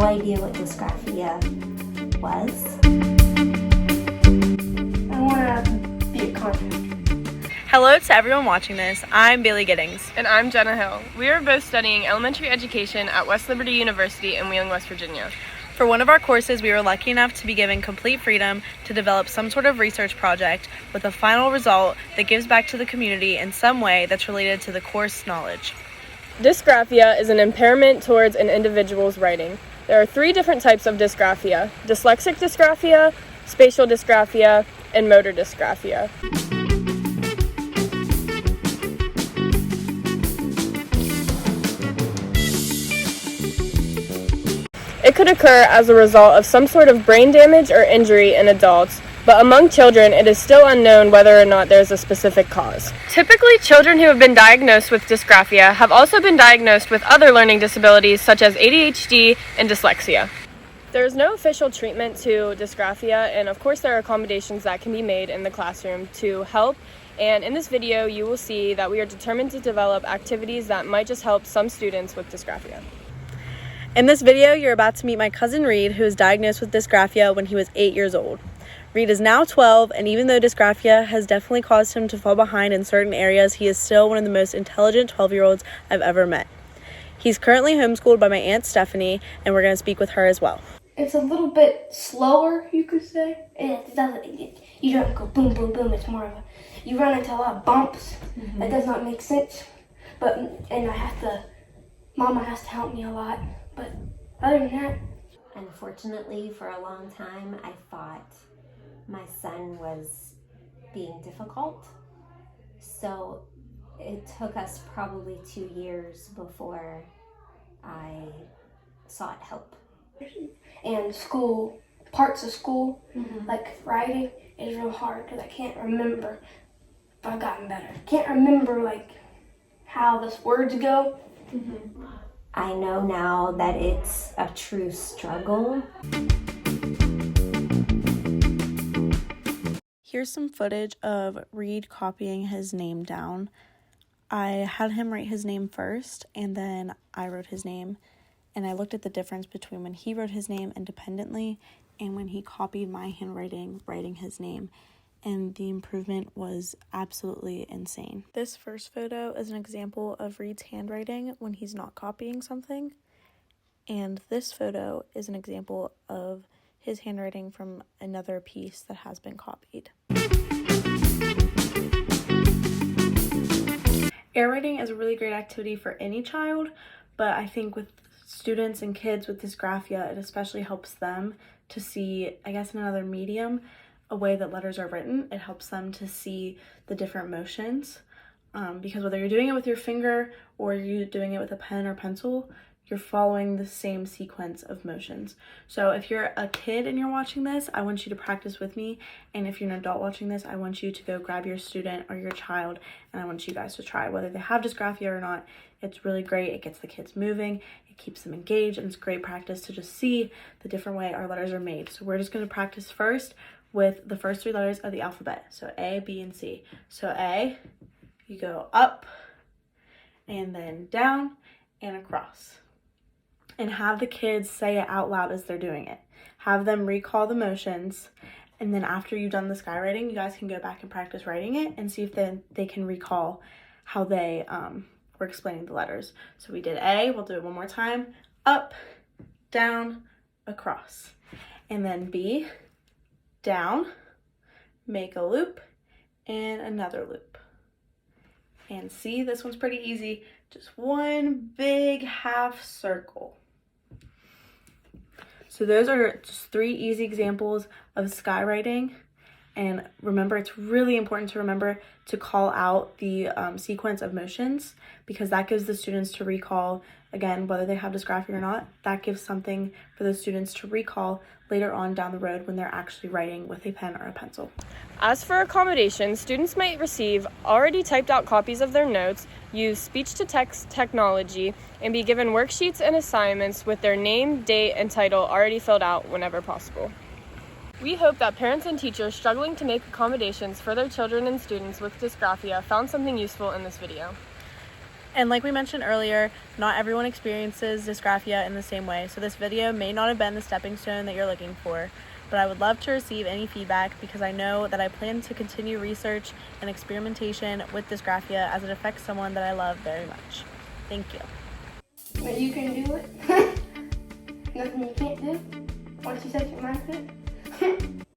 idea what dysgraphia was. I want to be a contractor. Hello to everyone watching this. I'm Bailey Giddings. And I'm Jenna Hill. We are both studying elementary education at West Liberty University in Wheeling, West Virginia. For one of our courses, we were lucky enough to be given complete freedom to develop some sort of research project with a final result that gives back to the community in some way that's related to the course knowledge. Dysgraphia is an impairment towards an individual's writing. There are 3 different types of dysgraphia: dyslexic dysgraphia, spatial dysgraphia, and motor dysgraphia. It could occur as a result of some sort of brain damage or injury in adults, but among children it is still unknown whether or not there is a specific cause. Typically, children who have been diagnosed with dysgraphia have also been diagnosed with other learning disabilities such as ADHD and dyslexia. There is no official treatment to dysgraphia, and of course there are accommodations that can be made in the classroom to help. And in this video you will see that we are determined to develop activities that might just help some students with dysgraphia. In this video, you're about to meet my cousin Reed, who was diagnosed with dysgraphia when he was 8 years old. Reed is now 12, and even though dysgraphia has definitely caused him to fall behind in certain areas, he is still one of the most intelligent 12-year-olds I've ever met. He's currently homeschooled by my Aunt Stephanie, and we're going to speak with her as well. It's a little bit slower, you could say. It doesn't. You don't go boom, boom, boom. It's more of a. You run into a lot of bumps. That does not make sense. And Mama has to help me a lot. But other than that, Unfortunately, for a long time, I thought my son was being difficult. So it took us probably 2 years before I sought help. and school, parts of school, like writing, is real hard because I can't remember. But I've gotten better. Can't remember like how the words go. I know now that it's a true struggle. Here's some footage of Reed copying his name down. I had him write his name first, and then I wrote his name. And I looked at the difference between when he wrote his name independently and when he copied my handwriting, writing his name. And the improvement was absolutely insane. This first photo is an example of Reed's handwriting when he's not copying something. And this photo is an example of his handwriting from another piece that has been copied. Air writing is a really great activity for any child, but I think with students and kids with dysgraphia, it especially helps them to see, I guess in another medium, a way that letters are written. It helps them to see the different motions because whether you're doing it with your finger or you're doing it with a pen or pencil, you're following the same sequence of motions. So if you're a kid and you're watching this, I want you to practice with me. And if you're an adult watching this, I want you to go grab your student or your child and I want you guys to try whether they have dysgraphia or not. It's really great. It gets the kids moving. It keeps them engaged, and it's great practice to just see the different way our letters are made. So we're just going to practice first with the first 3 letters of the alphabet. So A, B, and C. So A, you go up and then down and across. And have the kids say it out loud as they're doing it. Have them recall the motions. And then after you've done the skywriting, you guys can go back and practice writing it and see if they can recall how they were explaining the letters. So we did A, we'll do it one more time. Up, down, across. And then B, down, make a loop, and another loop. And see, this one's pretty easy. Just one big half circle. So those are just 3 easy examples of skywriting. And remember, it's really important to remember to call out the sequence of motions because that gives the students to recall, again, whether they have dysgraphia or not, that gives something for the students to recall later on down the road when they're actually writing with a pen or a pencil. As for accommodations, students might receive already typed out copies of their notes, use speech-to-text technology, and be given worksheets and assignments with their name, date, and title already filled out whenever possible. We hope that parents and teachers struggling to make accommodations for their children and students with dysgraphia found something useful in this video. And like we mentioned earlier, not everyone experiences dysgraphia in the same way, so this video may not have been the stepping stone that you're looking for, but I would love to receive any feedback because I know that I plan to continue research and experimentation with dysgraphia as it affects someone that I love very much. Thank you. But you can do it. Nothing you can't do. Once you set your mind to it.